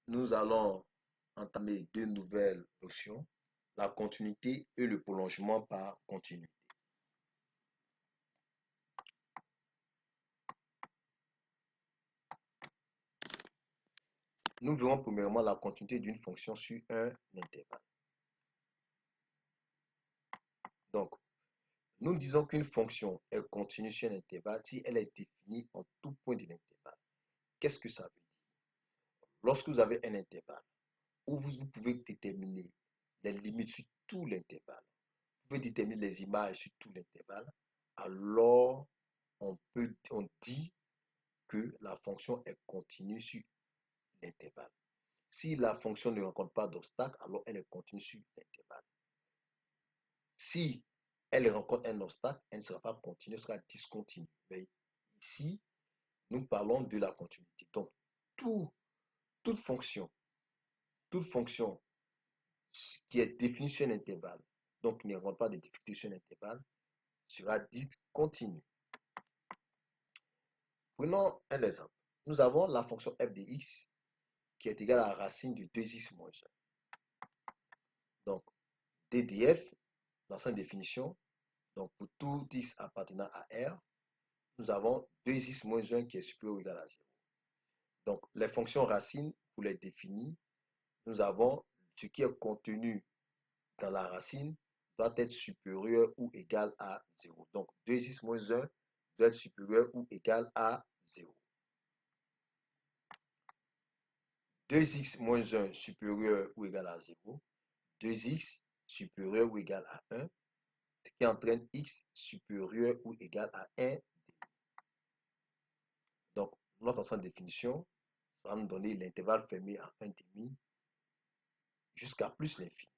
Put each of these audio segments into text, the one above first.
nous allons entamer deux nouvelles notions, la continuité et le prolongement par continuité. Nous verrons premièrement la continuité d'une fonction sur un intervalle. Donc, nous disons qu'une fonction est continue sur un intervalle si elle est définie en tout point de l'intervalle. Qu'est-ce que ça veut dire? Lorsque vous avez un intervalle où vous pouvez déterminer les limites sur tout l'intervalle, vous pouvez déterminer les images sur tout l'intervalle, alors on dit que la fonction est continue sur l'intervalle. Si la fonction ne rencontre pas d'obstacle, alors elle est continue sur l'intervalle. Si elle rencontre un obstacle, elle ne sera pas continue, elle sera discontinue. Mais ici, nous parlons de la continuité. Donc, toute fonction qui est définie sur un intervalle, donc qui ne rencontre pas de difficultés sur un intervalle, sera dite continue. Prenons un exemple. Nous avons la fonction f de x qui est égale à la racine de 2x moins 1. Donc, d de f, dans sa définition, donc pour tout x appartenant à R, nous avons 2x moins 1 qui est supérieur ou égal à 0. Donc, les fonctions racines, pour les définir, nous avons ce qui est contenu dans la racine doit être supérieur ou égal à 0. Donc, 2x moins 1 doit être supérieur ou égal à 0. 2x moins 1 supérieur ou égal à 0. 2x supérieur ou égal à 1, ce qui entraîne x supérieur ou égal à 1. Donc, notre ensemble de définition va nous donner l'intervalle fermé à 1 demi jusqu'à plus l'infini.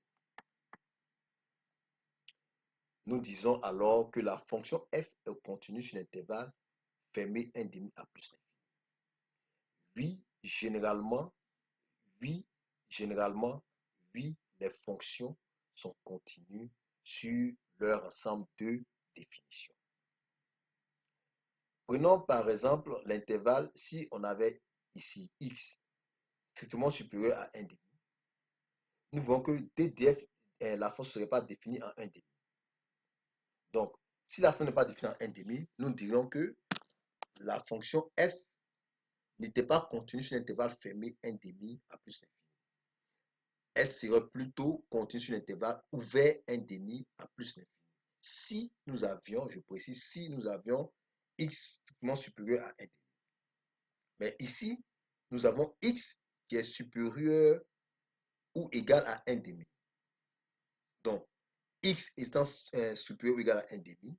Nous disons alors que la fonction f est continue sur l'intervalle fermé 1 demi à plus l'infini. Oui, les fonctions sont continues sur leur ensemble de définitions. Prenons par exemple l'intervalle, si on avait ici x strictement supérieur à 1 demi, nous voyons que ddf, la fonction ne serait pas définie en 1 demi. Donc, si la fonction n'est pas définie en 1 demi, nous dirions que la fonction f n'était pas continue sur l'intervalle fermé 1 demi à plus l'infini. Elle serait plutôt continue sur l'intervalle ouvert 1 demi à plus l'infini. Si nous avions, je précise, si nous avions x strictement supérieur à 1 demi. Mais ici, nous avons x qui est supérieur ou égal à 1 demi. Donc, x étant supérieur ou égal à 1 demi,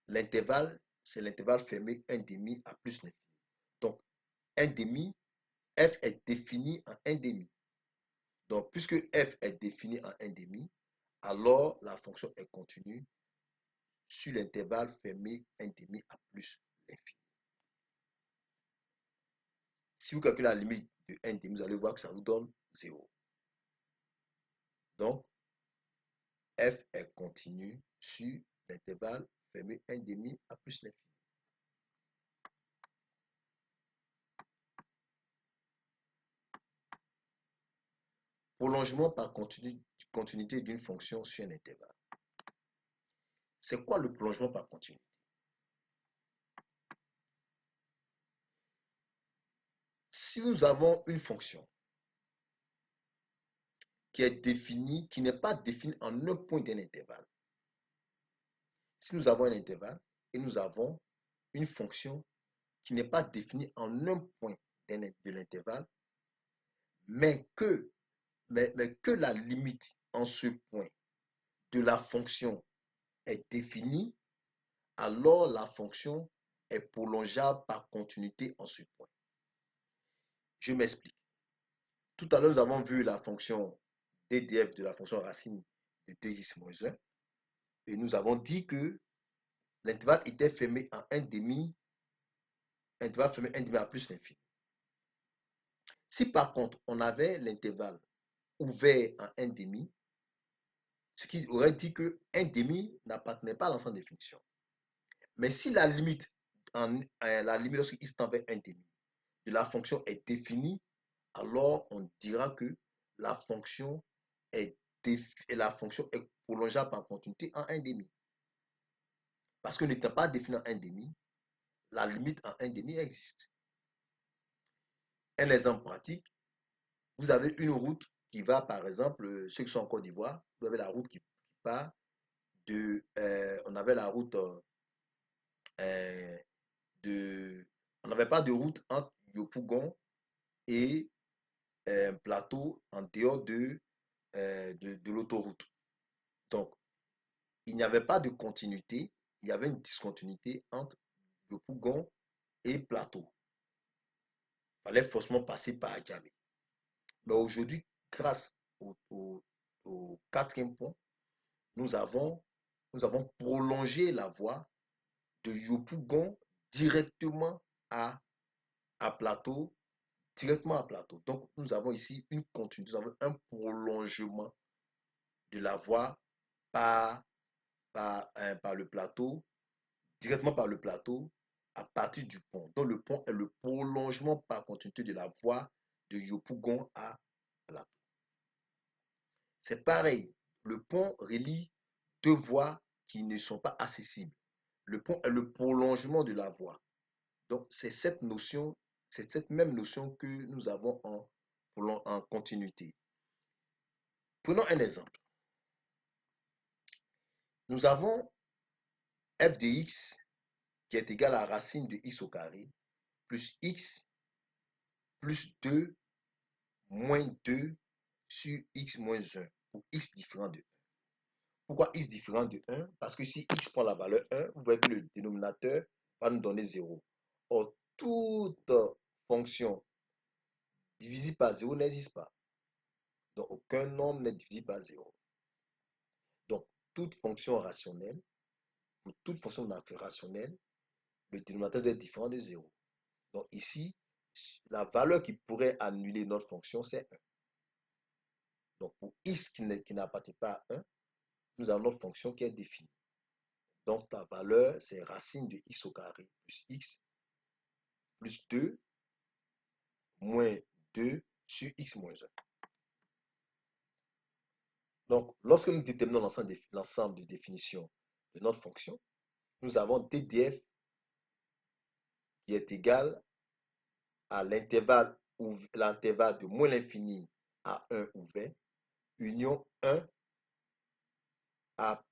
l'intervalle, c'est l'intervalle fermé 1 demi à plus l'infini. Donc, 1 demi, f est défini en 1 demi. Donc, puisque f est défini en 1 demi, alors la fonction est continue sur l'intervalle fermé 1 demi à plus l'infini. Si vous calculez la limite de 1 demi, vous allez voir que ça vous donne 0. Donc, f est continue sur l'intervalle fermé 1 demi à plus l'infini. Prolongement par continuité d'une fonction sur un intervalle. C'est quoi le prolongement par continuité? Si nous avons une fonction qui est définie, qui n'est pas définie en un point d'un intervalle. Si nous avons un intervalle et nous avons une fonction qui n'est pas définie en un point de l'intervalle, mais que la limite en ce point de la fonction est définie, alors la fonction est prolongeable par continuité en ce point. Je m'explique. Tout à l'heure, nous avons vu la fonction ddf de la fonction racine de 2x moins 1 et nous avons dit que l'intervalle était fermé en 1 demi, intervalle fermé 1 demi à plus l'infini. Si par contre, on avait l'intervalle ouvert en 1 demi, ce qui aurait dit que 1 demi n'appartenait pas à l'ensemble des fonctions. Mais si la limite lorsque x tend vers 1 demi de la fonction est définie, alors on dira que la fonction la fonction est prolongeable par continuité en 1,5. Parce que n'étant pas définie en 1,5, la limite en 1,5 existe. Un exemple pratique, vous avez une route qui va, par exemple, ceux qui sont en Côte d'Ivoire, vous avez la route qui part on avait la route euh, on n'avait pas de route entre Yopougon et un plateau en dehors de l'autoroute. Donc, il n'y avait pas de continuité, il y avait une discontinuité entre Yopougon et plateau. Il fallait forcément passer par Djamé. Mais aujourd'hui, grâce au quatrième pont, nous avons, nous avons prolongé la voie de Yopougon directement à, à Plateau, directement à Plateau. Donc, nous avons ici une continuité, nous avons un prolongement de la voie par, par le plateau, directement par le plateau, à partir du pont. Donc, le pont est le prolongement par continuité de la voie de Yopougon à Plateau. C'est pareil, le pont relie deux voies qui ne sont pas accessibles. Le pont est le prolongement de la voie. Donc, c'est cette notion, c'est cette même notion que nous avons en continuité. Prenons un exemple. Nous avons f de x qui est égal à la racine de x au carré plus x plus 2 moins 2 sur x moins 1 pour x différent de 1. Pourquoi x différent de 1? Parce que si x prend la valeur 1, vous voyez que le dénominateur va nous donner 0. Or, toute fonction divisible par 0 n'existe pas. Donc, aucun nombre n'est divisible par 0. Donc, toute fonction rationnelle, pour toute fonction rationnelle, le dénominateur doit être différent de 0. Donc, ici, la valeur qui pourrait annuler notre fonction, c'est 1. Donc, pour x qui n'appartient pas à 1, nous avons notre fonction qui est définie. Donc, ta valeur, c'est racine de x au carré plus x plus 2 moins 2 sur x moins 1. Donc, lorsque nous déterminons l'ensemble de définitions de notre fonction, nous avons ddf qui est égal à l'intervalle de moins l'infini à 1 ouvert, union 1 à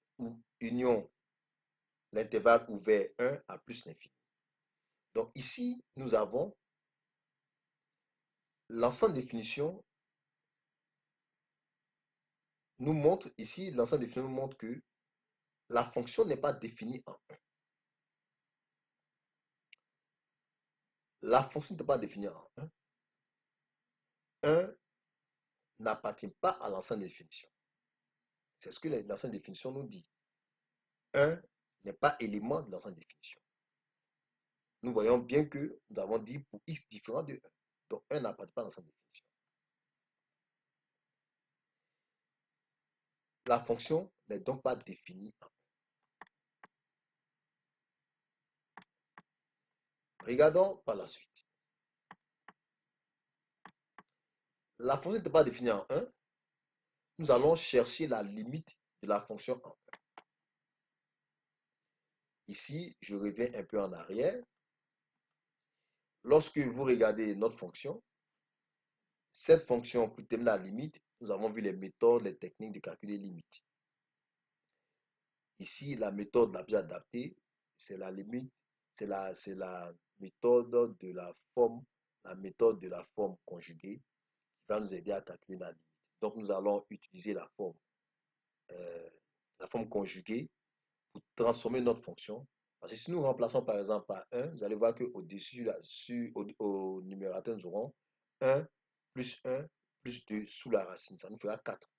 union l'intervalle ouvert 1 à plus l'infini. Donc ici, nous avons l'ensemble de définitions nous montre, ici, l'ensemble de définitions nous montre que la fonction n'est pas définie en 1. La fonction n'est pas définie en 1. 1 n'appartient pas à l'ensemble des définitions. C'est ce que l'ensemble des définitions nous dit. 1 n'est pas élément de l'ensemble des définitions. Nous voyons bien que nous avons dit pour x différent de 1. Donc 1 n'appartient pas à l'ensemble des définitions. La fonction n'est donc pas définie en 1. Regardons par la suite. La fonction n'est pas définie en 1. Nous allons chercher la limite de la fonction en 1. Ici, je reviens un peu en arrière. Lorsque vous regardez notre fonction, cette fonction pour déterminer la limite, nous avons vu les méthodes, les techniques de calcul des limites. Ici, la méthode la plus adaptée, c'est la limite, c'est la méthode de la méthode de la forme conjuguée qui va nous aider à calculer la limite. Donc, nous allons utiliser la forme conjuguée pour transformer notre fonction. Parce que si nous remplaçons par exemple par 1, vous allez voir qu'au-dessus, au numérateur, nous aurons 1 plus 1 plus 2 sous la racine. Ça nous fera 4.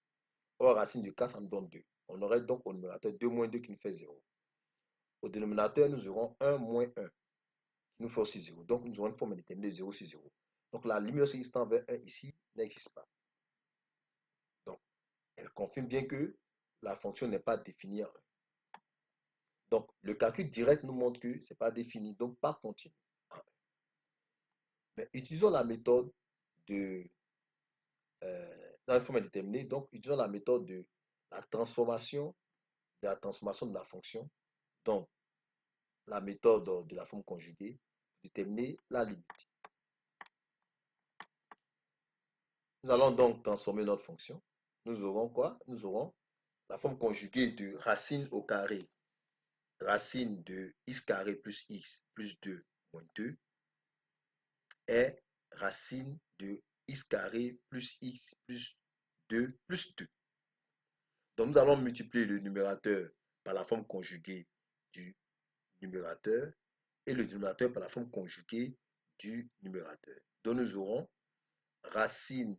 Or, racine de 4, ça nous donne 2. On aurait donc au numérateur 2 moins 2 qui nous fait 0. Au dénominateur, nous aurons 1 moins 1 qui nous fait aussi 0. Donc, nous aurons une forme indéterminée de 0 sur 0. Donc, la limite lorsqu'il tend vers 1 ici n'existe pas. Donc, elle confirme bien que la fonction n'est pas définie en 1. Donc, le calcul direct nous montre que ce n'est pas défini, donc pas continu. Mais utilisons la méthode de, dans une forme indéterminée, donc utilisons la méthode de la transformation de la fonction. Donc, la méthode de la forme conjuguée pour déterminer la limite. Nous allons donc transformer notre fonction. Nous aurons quoi? Nous aurons la forme conjuguée de racine au carré, racine de x carré plus x plus 2 moins 2 est racine de x carré plus x plus 2 plus 2. Donc, nous allons multiplier le numérateur par la forme conjuguée du numérateur et le dénominateur par la forme conjuguée du numérateur. Donc, nous aurons racine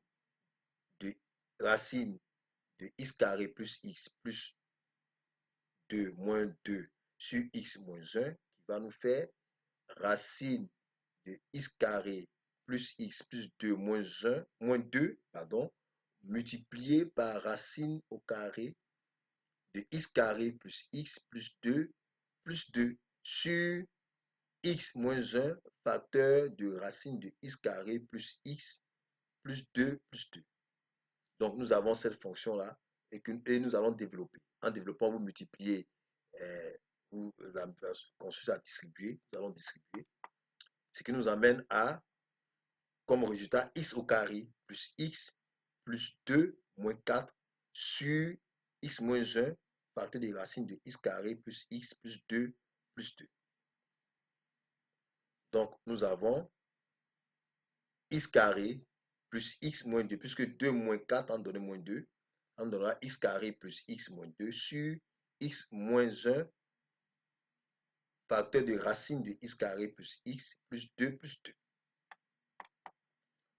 de x carré plus x plus 2 moins 2 sur x moins 1 qui va nous faire racine de x carré plus x plus 2 moins 1 moins 2 pardon, multiplié par racine au carré de x carré plus x plus 2 sur x moins 1 facteur de racine de x carré plus x plus 2 plus 2. Donc, nous avons cette fonction-là et nous allons développer. En développant, vous multipliez, la construction à distribuer, nous allons distribuer, ce qui nous amène à, comme résultat, x au carré plus x plus 2 moins 4 sur x moins 1 facteur des racines de x carré plus x plus 2 plus 2. Donc, nous avons x carré plus x moins 2, puisque 2 moins 4 en donne moins 2, on donnera x carré plus x moins 2 sur x moins 1 facteur de racine de x carré plus x plus 2 plus 2.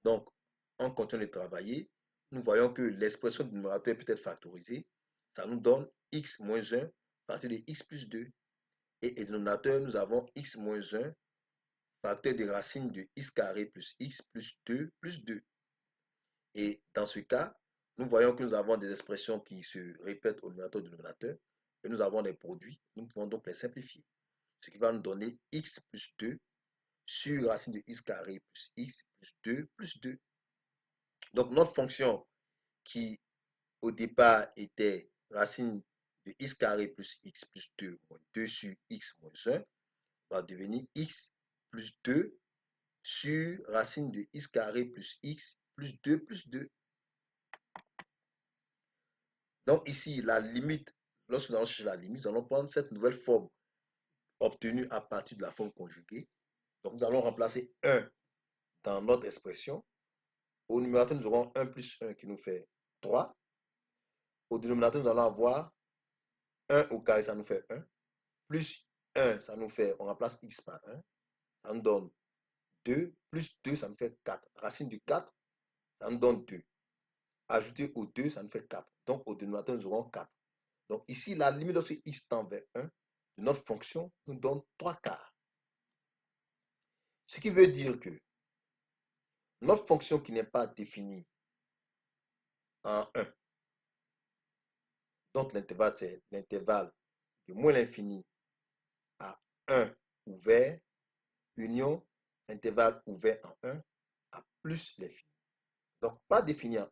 Donc, en continuant de travailler, nous voyons que l'expression du numérateur peut être factorisée. Ça nous donne x moins 1 facteur de x plus 2. Et le dénominateur, nous avons x moins 1 facteur de racine de x carré plus x plus 2 plus 2. Et dans ce cas, nous voyons que nous avons des expressions qui se répètent au numérateur et au dénominateur. Et nous avons des produits. Nous pouvons donc les simplifier. Ce qui va nous donner x plus 2 sur racine de x carré plus x plus 2 plus 2. Donc notre fonction qui au départ était racine de x carré plus x plus 2 moins 2 sur x moins 1 va devenir x plus 2 sur racine de x carré plus x plus 2 plus 2. Donc ici, la limite, lorsque nous allons chercher la limite, nous allons prendre cette nouvelle forme obtenue à partir de la forme conjuguée. Donc nous allons remplacer 1 dans notre expression. Au numérateur, nous aurons 1 plus 1 qui nous fait 3. Au dénominateur, nous allons avoir 1 au carré, ça nous fait 1. Plus 1, ça nous fait, on remplace x par 1. Ça nous donne 2. Plus 2, ça nous fait 4. Racine du 4, ça nous donne 2. Ajouter au 2, ça nous fait 4. Donc au dénominateur, nous aurons 4. Donc ici, la limite lorsque x tend vers 1 de notre fonction nous donne 3 quarts. Ce qui veut dire que notre fonction qui n'est pas définie en 1, donc l'intervalle, c'est l'intervalle de moins l'infini à 1 ouvert, union, intervalle ouvert en 1 à plus l'infini. Donc, pas défini en 1.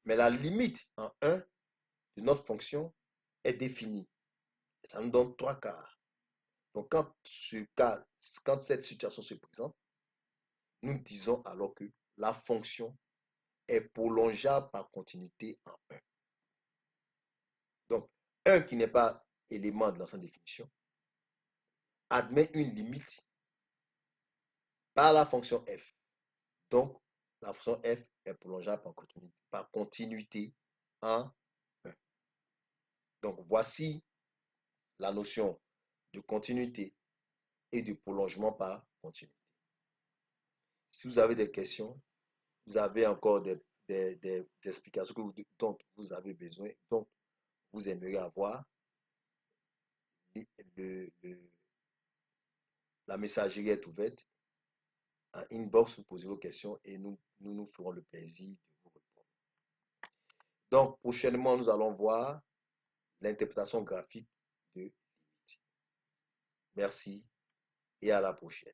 Mais la limite en 1 de notre fonction est définie. Et ça nous donne 3 quarts. Donc, quand cette situation se présente, nous disons alors que la fonction est prolongeable par continuité en 1. Donc, 1 qui n'est pas élément de l'ancienne définition admet une limite par la fonction f. Donc, la fonction f est prolongeable par continuité en 1. Donc, voici la notion de continuité et de prolongement par continuité. Si vous avez des questions, vous avez encore des explications dont vous avez besoin, dont vous aimeriez avoir, la messagerie est ouverte. En inbox, vous posez vos questions et nous ferons le plaisir de vous répondre. Donc, prochainement, nous allons voir l'interprétation graphique de limite. Merci et à la prochaine.